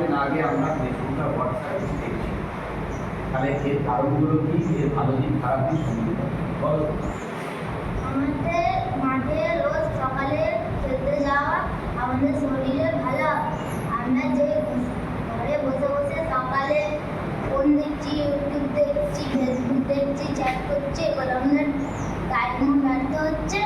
হবে না আগে আমরা ফেসবুকটা হোয়াটসঅ্যাপে দেখছি, তাহলে এর কারণগুলো কি, এর ভালো দিক খারাপ দিক শুনবো বল। আমাদের মাঠে রোজ সকালে খেলতে যাওয়া আমাদের শরীরে ভালো। আমরা যে ঘরে বসে বসে সকালে ফোন দেখছি, ইউটিউব দেখছি, ফেসবুক দেখছি, চ্যাট করছি, এগুলো আমাদের টাইম ব্যর্থ হচ্ছে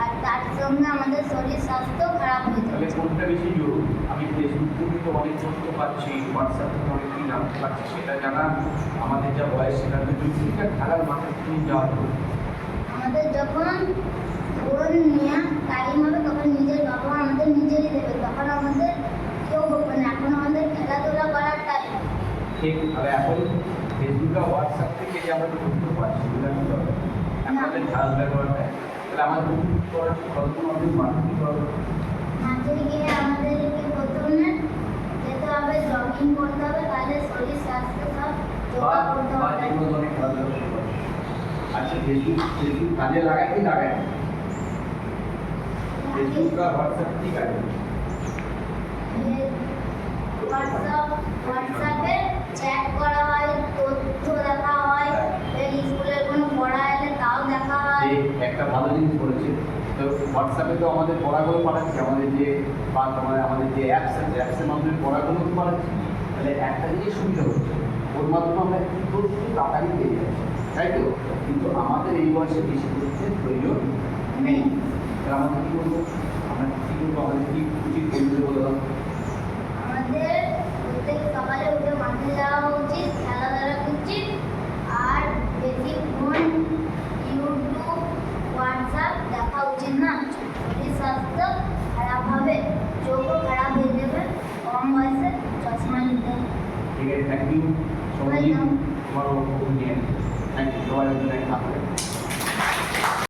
আর তার সঙ্গে আমাদের শরীর স্বাস্থ্য খারাপ হয়ে তাহলে যাচ্ছে। কোনটা বেশি জরুরি? আমি ফেসবুক থেকে তো অনেক তথ্য পাচ্ছি, হোয়াটসঅ্যাপ থেকে অনেক কিছু জানতে পারছি, সেটা জানা আমাদের যা বয়স সেটা তো জরুরিটা খেলার মাঠে তুমি যাওয়া জরুরি। আমাদের যখন ফোন নেওয়া টাইম হবে তখন নিজের বাবা আমাদের নিজেরই দেবে, তখন আমাদের কেউ বলবে না, এখন আমাদের খেলাধুলা করার টাইম। ঠিক, তাহলে এখন ফেসবুক আর হোয়াটসঅ্যাপ থেকে যে আমরা তথ্য পাচ্ছি সেটা কি দরকার? আমাদের খেলাধুলা করার টাইম, তাহলে আমাদের কী করার কল্পনা আমাদের মাঠে কী করা? মাঠে গিয়ে আমাদেরকে প্রথমে যেতে হবে, জগিং করতে হবে, তাহলে শরীর স্বাস্থ্য সব যোগা করতে বা হবে। যে কোনো ধরনের খেলাধুলা করতে পারে। আচ্ছা, ফেসবুক কাজে লাগায় কি লাগায় না? ফেসবুক আর হোয়াটসঅ্যাপ কি কাজে? হোয়াটসঅ্যাপে চ্যাট করা হয়, তথ্য দেখা হয়, স্কুলের কোনো পড়া এলে তাও দেখা হয়। যে একটা ভালো জিনিস করেছে, তো হোয়াটসঅ্যাপে তো আমাদের পড়াগুলো পাঠাচ্ছি, আমাদের যে বা তোমার আমাদের যে অ্যাপস আছে, অ্যাপসের মাধ্যমে পড়াগুলো তো পাঠাচ্ছি। তাহলে একটা জিনিস সুবিধা হচ্ছে, ওর মাধ্যমে আমরা কিন্তু তথ্য তাড়াতাড়ি পেয়ে যাচ্ছি, তাই তো? কিন্তু আমাদের এই বয়সে বেশি তথ্যের প্রয়োজন নেই। তাহলে আমাদের কী করবো? আমরা কী করবো? আমাদের কি উচিত করতে বলে দাও? আমাদের প্রত্যেক সকালে উঠে মাঠে যাওয়া উচিত, খেলাধুলা উচিত, আর বেশি ফোন, ইউটিউব, হোয়াটসঅ্যাপ দেখা উচিত না। শরীর স্বাস্থ্য খারাপ হবে, চোখও খারাপ হয়ে যাবে, কম বয়সে চশমা নিতে হবে। ঠিক আছে, থ্যাংক ইউ সবাই, তোমার বক্তব্য নিয়ে থ্যাংক ইউ, সবাই থাকবে।